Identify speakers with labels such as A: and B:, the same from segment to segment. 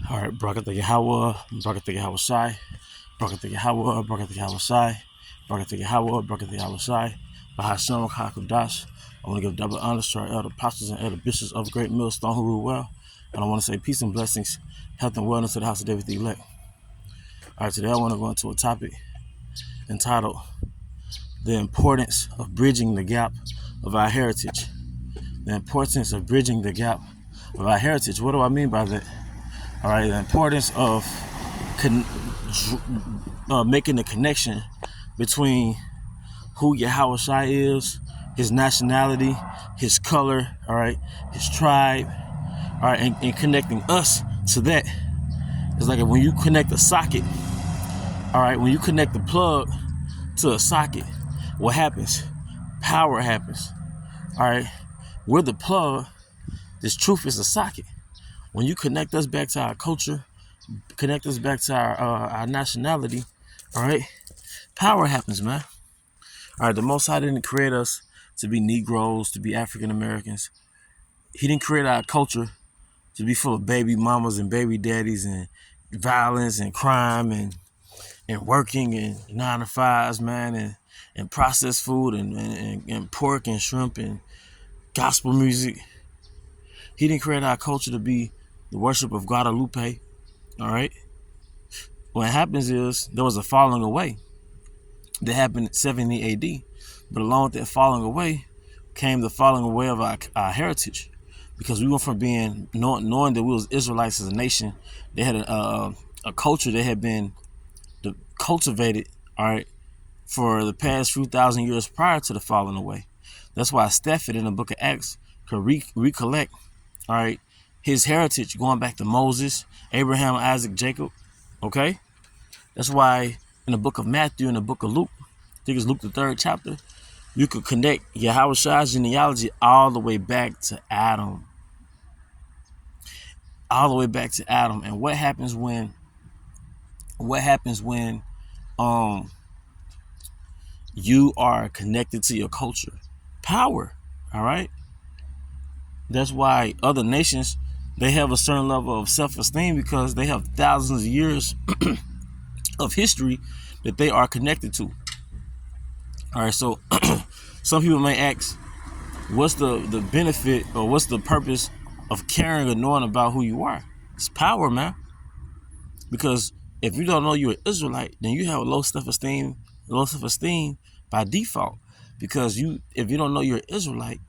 A: All right, Brakata Yahweh, Brakata Yahweh Shai, Brakata Yahweh, Brakata Yahweh Shai, Brakata Yahweh, Brakata Yahweh Shai, Bahasham Hakudash. I want to give double honors to our elder pastors and elder bishops of Great Millstone who rule well. And I want to say peace and blessings, health and wellness to the house of David the elect. All right, today I want to go into a topic entitled The Importance of Bridging the Gap of Our Heritage. The importance of bridging the gap of our heritage. What do I mean by that? All right, the importance of making the connection between who Yahweh Shai is, his nationality, his color, all right, his tribe, all right, and connecting us to that. It's like when you connect a socket, all right, when you connect the plug to a socket, what happens? Power happens, all right. We're the plug. This truth is a socket. When you connect us back to our culture, connect us back to our nationality, all right, power happens, man. All right, the Most High didn't create us to be Negroes, to be African Americans. He didn't create our culture to be full of baby mamas and baby daddies and violence and crime and working and 9 to 5s, man, and processed food and pork and shrimp and gospel music. He didn't create our culture to be the worship of Guadalupe, all right? What happens is there was a falling away that happened in 70 AD. But along with that falling away came the falling away of our heritage, because we went from being knowing that we was Israelites as a nation. They had a culture that had been cultivated, all right, for the past few thousand years prior to the falling away. That's why Stephen in the book of Acts could recollect, all right, his heritage going back to Moses, Abraham, Isaac, Jacob. Okay, that's why in the book of Matthew and the book of Luke, I think it's Luke the 3rd chapter, you could connect Yahweh Shai's genealogy all the way back to Adam. All the way back to Adam. And what happens when you are connected to your culture? Power. All right. That's why other nations, they have a certain level of self-esteem because they have thousands of years of history that they are connected to. All right, so some people may ask, what's the benefit or what's the purpose of caring or knowing about who you are? It's power, man. Because if you don't know you're an Israelite, then you have a low self-esteem by default. Because if you don't know you're an Israelite,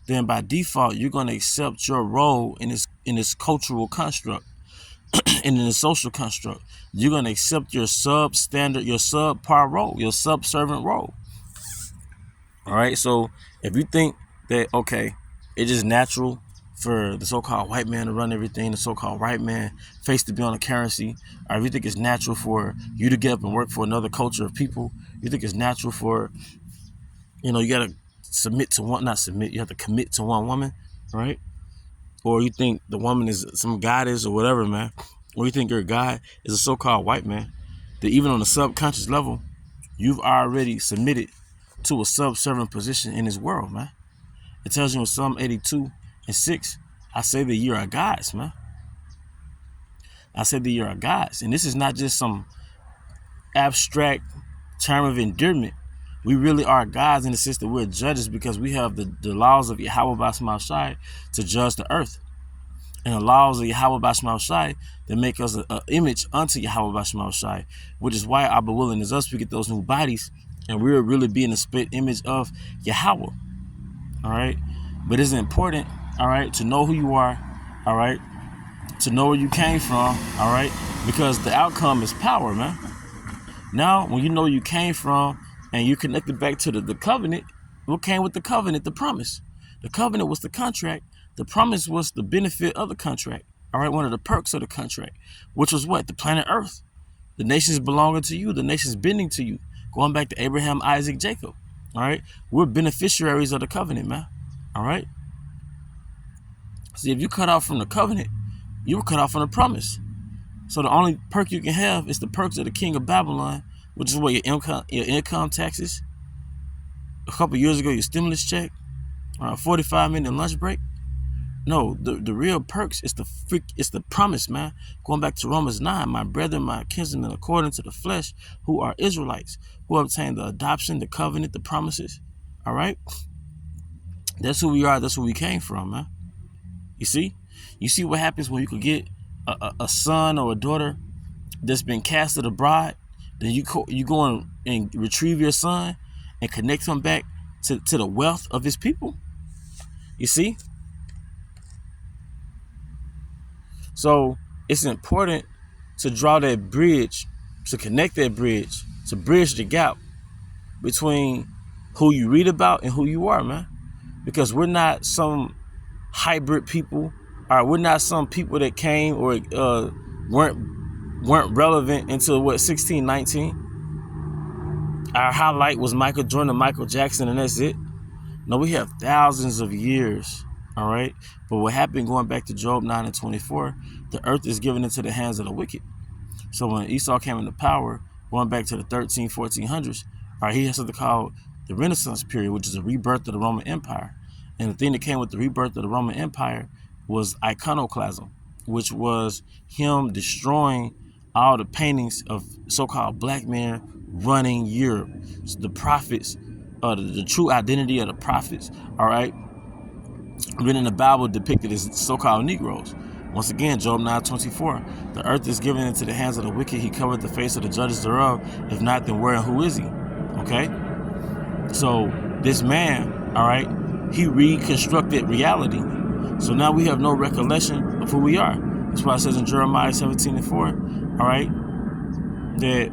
A: then by default you're going to accept your role in this cultural construct and in the social construct. You're going to accept your substandard, your subpar role, your subservient role. All right, so if you think that, okay, it's just natural for the so-called white man to run everything, the so-called white man face to be on the currency, or if you think it's natural for you to get up and work for another culture of people, you think it's natural for, you got to you have to commit to one woman, right? Or you think the woman is some goddess or whatever, man, or you think your God is a so-called white man, that even on a subconscious level, you've already submitted to a subservient position in this world, man. It tells you in Psalm 82:6, I say that you are gods, man. I said that you are gods. And this is not just some abstract term of endearment. We really are gods in the sense that we're judges, because we have the laws of Yahweh Bashmal Shai to judge the earth. And the laws of Yahweh Bashmal Shai that make us an image unto Yahweh Bashmal Shai, which is why Abba willing is us, we get those new bodies, and we're really being the split image of Yahweh. All right. But it's important, all right, to know who you are, all right, to know where you came from, all right, because the outcome is power, man. Now, when you know where you came from and you connected back to the covenant, what came with the covenant? The promise. The covenant was the contract. The promise was the benefit of the contract, all right, one of the perks of the contract, which was what? The planet Earth. The nations belonging to you, the nations bending to you, going back to Abraham, Isaac, Jacob, all right? We're beneficiaries of the covenant, man, all right? See, if you cut off from the covenant, you were cut off from the promise. So the only perk you can have is the perks of the king of Babylon, which is what your income taxes. A couple years ago, your stimulus check, 45-minute lunch break, No, the real perks is it's the promise, man. Going back to Romans 9, my brethren, my kinsmen, according to the flesh, who are Israelites, who obtained the adoption, the covenant, the promises. All right? That's who we are. That's where we came from, man. You see? You see what happens when you could get a son or a daughter that's been casted abroad, then you go and retrieve your son and connect him back to the wealth of his people. You see? So it's important to draw that bridge, to connect that bridge, to bridge the gap between who you read about and who you are, man. Because we're not some hybrid people, or we're not some people that came or weren't relevant until 1619. Our highlight was Michael Jordan, Michael Jackson, and that's it. No, we have thousands of years, all right? But what happened, going back to Job 9:24, the earth is given into the hands of the wicked. So when Esau came into power, going back to the 1400s, all right, he has something called the Renaissance period, which is the rebirth of the Roman Empire. And the thing that came with the rebirth of the Roman Empire was iconoclasm, which was him destroying all the paintings of so-called black men running Europe. So the prophets, the true identity of the prophets, all right, written in the Bible depicted as so-called Negroes. Once again, Job 9:24, the earth is given into the hands of the wicked. He covered the face of the judges thereof. If not, then where and who is he? Okay? So this man, all right, he reconstructed reality. So now we have no recollection of who we are. That's why it says in Jeremiah 17:4, all right, that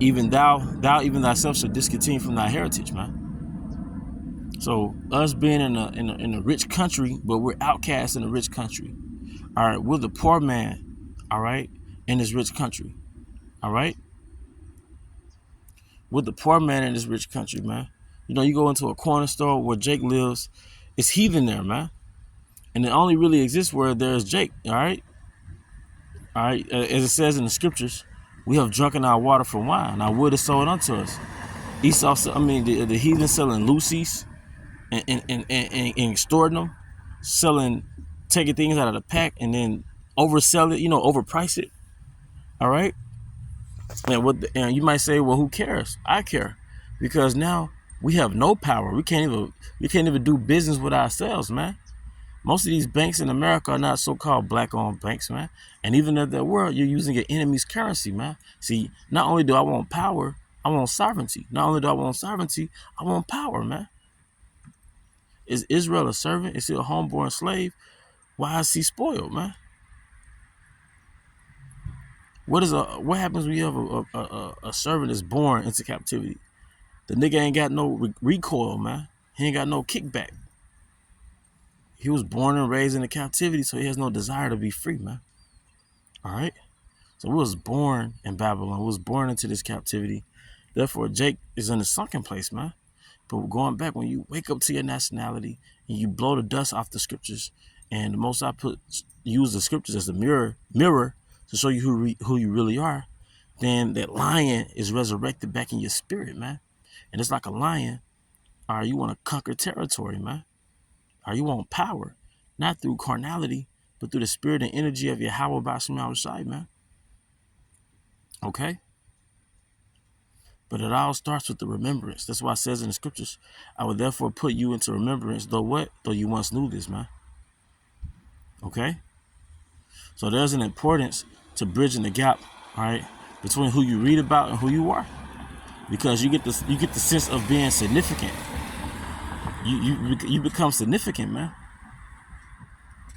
A: even thou even thyself shall discontinue from thy heritage, man. So us being in a rich country, but we're outcasts in a rich country. All right, we're the poor man, all right, in this rich country, all right? We're the poor man in this rich country, man. You know, you go into a corner store where Jake lives, it's heathen there, man. And it only really exists where there's Jake, all right? All right, as it says in the scriptures, we have drunken our water for wine. Our wood is sold unto us. Esau, the heathen selling Lucy's and extorting them, taking things out of the pack and then oversell it, overprice it. All right. And you might say, well, who cares? I care, because now we have no power. We can't even do business with ourselves, man. Most of these banks in America are not so-called black-owned banks, man. And even if there were, you're using your enemy's currency, man. See, not only do I want power, I want sovereignty. Not only do I want sovereignty, I want power, man. Is Israel a servant? Is he a homeborn slave? Why is he spoiled, man? What happens when you have a servant that's born into captivity? The nigga ain't got no recoil, man. He ain't got no kickback. He was born and raised in the captivity, so he has no desire to be free, man. All right? So we was born in Babylon. We was born into this captivity. Therefore, Jake is in a sunken place, man. But going back, when you wake up to your nationality and you blow the dust off the scriptures, and the Most High use the scriptures as a mirror to show you who you really are, then that lion is resurrected back in your spirit, man. And it's like a lion. All right, you want to conquer territory, man. Or you want power, not through carnality, but through the spirit and energy of Yahweh Bashim outside, man. Okay? But it all starts with the remembrance. That's why it says in the scriptures, I will therefore put you into remembrance, though you once knew this, man. Okay? So there's an importance to bridging the gap, all right, between who you read about and who you are. Because you get the sense of being significant. You become significant, man.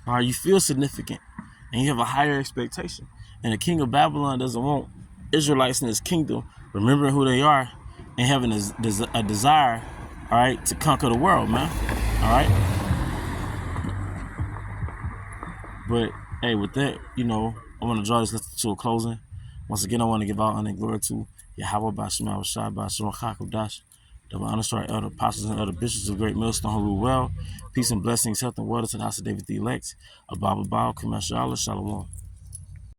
A: All right, you feel significant, and you have a higher expectation. And the king of Babylon doesn't want Israelites in his kingdom remembering who they are and having a desire, all right, to conquer the world, man. All right. But hey, with that, I want to draw this to a closing. Once again, I want to give all honor and glory to Yahweh Bashim Shai Bashim Chakabdash. The honor to our elder apostles and elder bishops of Great Millstone who rule well. Peace and blessings, health and wealth to the house of David the elect. Abba Baal, Kumasha Allah, Shalom.